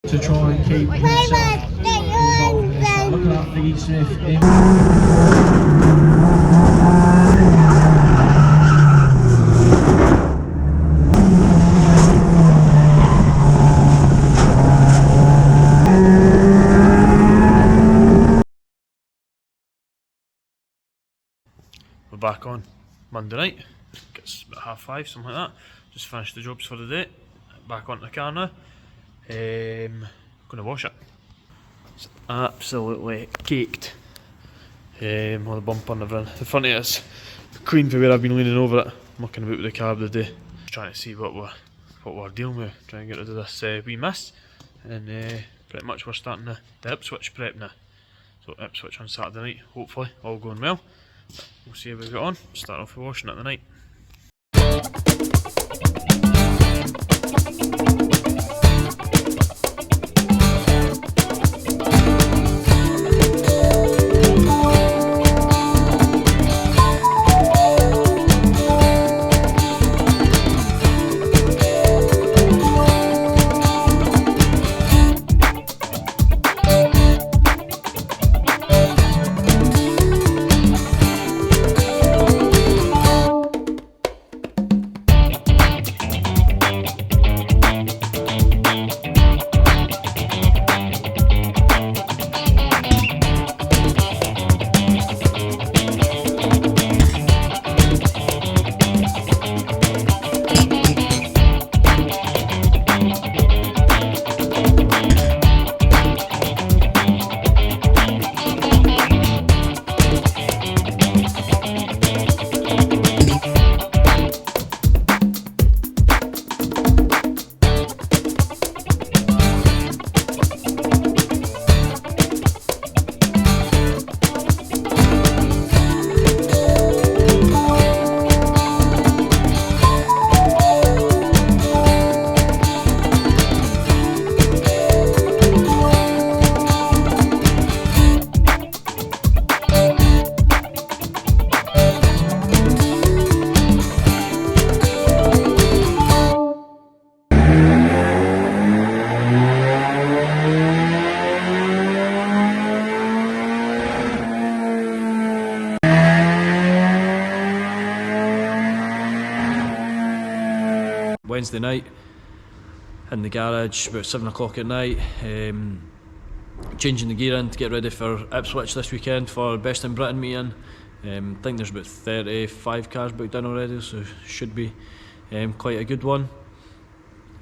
To try and keep himself involved in this. Look at that Biggie Smith in. We're back on Monday night. It's about 5:30, something like that. Just finished the jobs for the day. Back onto the car now. Gonna wash it. It's absolutely caked. All the bumper and everything. The front of it is clean for where I've been leaning over it, mucking about with the car the day. Trying to see what we're dealing with. Trying to get rid of this wee mist. And pretty much we're starting the Ipswich prep now. So Ipswich on Saturday night, hopefully, all going well. We'll see how we get on. Start off with washing it tonight. Wednesday night in the garage about 7 o'clock at night, changing the gear in to get ready for Ipswich this weekend for Best in Britain meeting. I think there's about 35 cars booked in already, so should be quite a good one.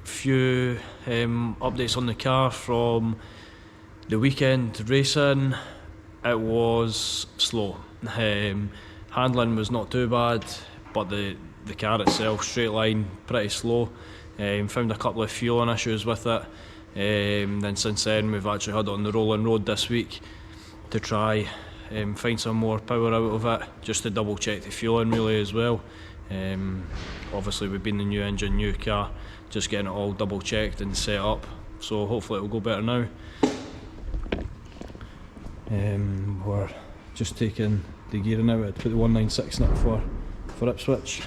Few updates on the car from the weekend racing. It was slow. Handling was not too bad, but the car itself, straight line, pretty slow. Found a couple of fueling issues with it. Then since then we've actually had it on the rolling road this week to try find some more power out of it, just to double check the fueling really as well. Obviously we've been the new engine, new car, just getting it all double checked and set up, so hopefully it will go better now. We're just taking the gearing out, I'd put the 196 in it for Ipswich.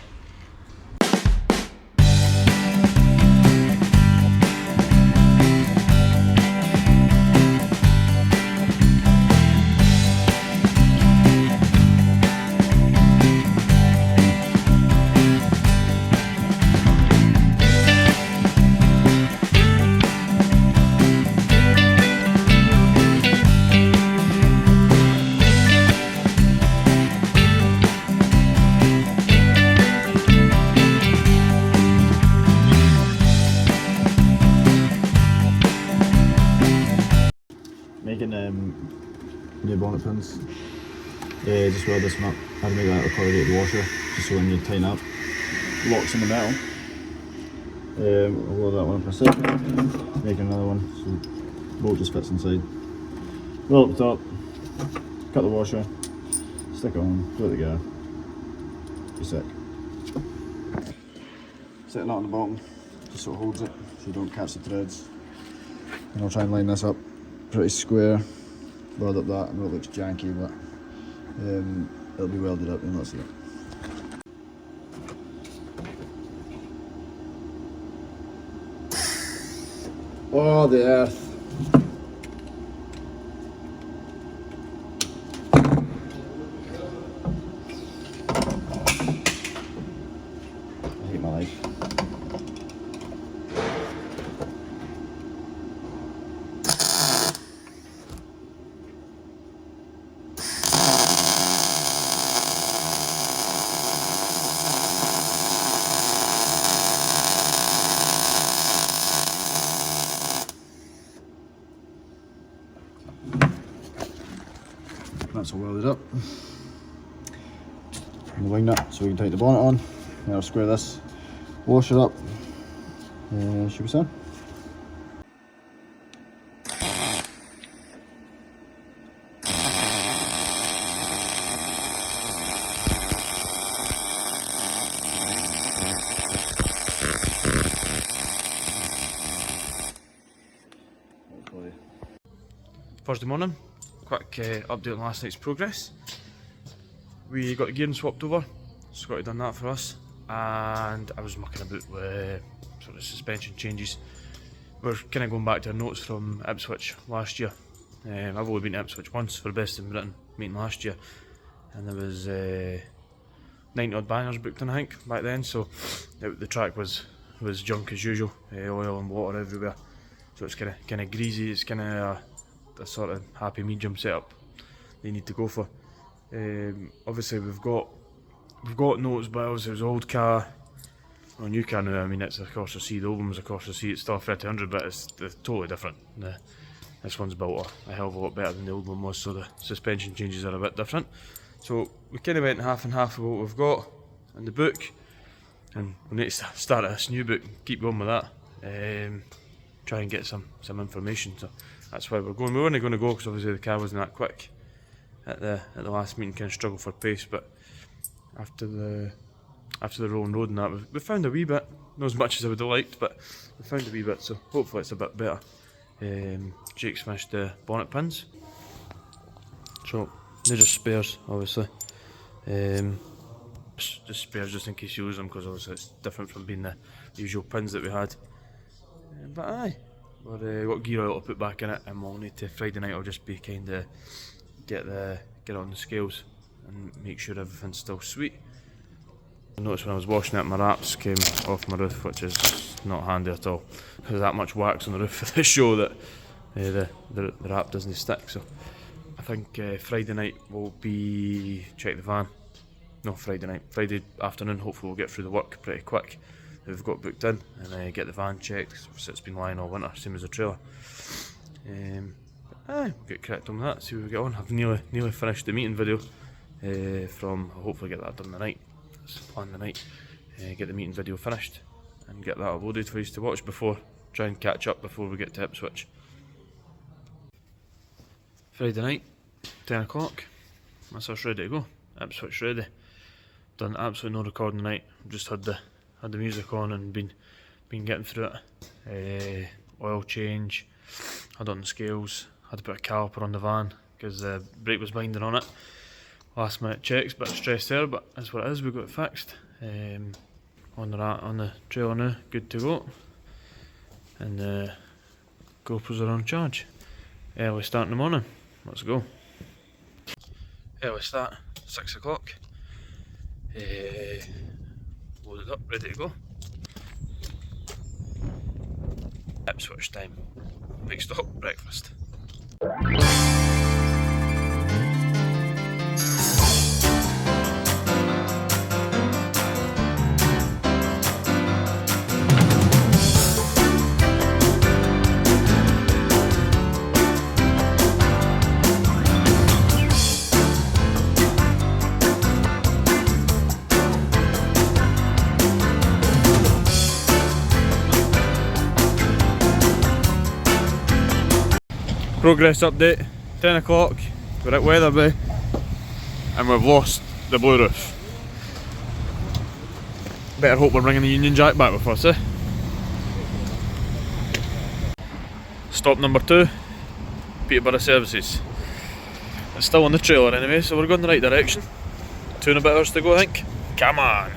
Making new bonnet pins. Just weld this one up. I had to make that a corrugated washer, just so when you tighten up, locks in the metal. I'll weld that one up in a second. Make another one, so the bolt just fits inside. Weld up the top, cut the washer, stick it on, do it together. Be sick. Set a knot on the bottom, just so it holds it, so you don't catch the threads. And I'll try and line this up pretty square, weld up that. I know it looks janky, but it'll be welded up and that's it. Oh, the earth. I hate my life. That's all welded up. And the wing nut, so we can take the bonnet on. Now I'll square this, wash it up, and should be done. Thursday morning, quick update on last night's progress. We got the gearing swapped over, Scotty done that for us, and I was mucking about with sort of suspension changes. We're kind of going back to our notes from Ipswich last year. I've only been to Ipswich once for the Best in Britain meeting last year, and there was 90 odd bangers booked in, I think, back then, so the track was junk as usual, oil and water everywhere, so it's kind of greasy. It's kind of a sort of happy medium setup they need to go for. Obviously we've got notes, but obviously it was an old car, or a new car now. I mean, it's a Corsa C, the old one was a Corsa C, it's still a 3000, but it's totally different. This one's built a hell of a lot better than the old one was, so the suspension changes are a bit different. So we kind of went half and half of what we've got in the book, and we need to start this new book and keep going with that. Try and get some information, so that's why we're going. We were only going to go because obviously the car wasn't that quick at the last meeting, kind of struggled for pace, but after the rolling road and that, we found a wee bit, not as much as I would have liked, but we found a wee bit, so hopefully it's a bit better. Jake's finished the bonnet pins, so they're just spares, obviously. Just spares just in case you lose them, because obviously it's different from being the usual pins that we had. But aye, we've got gear oil to put back in it, and we'll need to, Friday night I'll just be kind of get it on the scales and make sure everything's still sweet. I noticed when I was washing it, my wraps came off my roof, which is not handy at all. There's that much wax on the roof of the show that the wrap doesn't stick. So I think Friday night will be check the van. No, Friday night, Friday afternoon. Hopefully we'll get through the work pretty quick that we've got booked in, and get the van checked. So it's been lying all winter, same as the trailer. We'll get cracked on that, see what we get on. I've nearly finished the meeting video from, I'll hopefully get that done tonight. Let's plan the night, get the meeting video finished and get that uploaded for you to watch before, try and catch up before we get to Ipswich. Friday night, 10 o'clock, that's us ready to go. Ipswich ready. Done absolutely no recording tonight, just had the music on and been getting through it. Oil change, had it on the scales, had to put a caliper on the van because the brake was binding on it. Last minute checks, bit of stress there, but that's what it is, we got it fixed. On the trailer now, good to go. And GoPros are on charge. Early start in the morning, let's go. Early start, 6 o'clock. Loaded up, ready to go. Ipswich time. Big stop, breakfast. Progress update, 10 o'clock, we're at Weatherby and we've lost the blue roof. Better hope we're bringing the Union Jack back with us, eh? Stop number 2, Peterborough Services. It's still on the trailer anyway, so we're going the right direction. 2 and a bit hours to go, I think. Come on!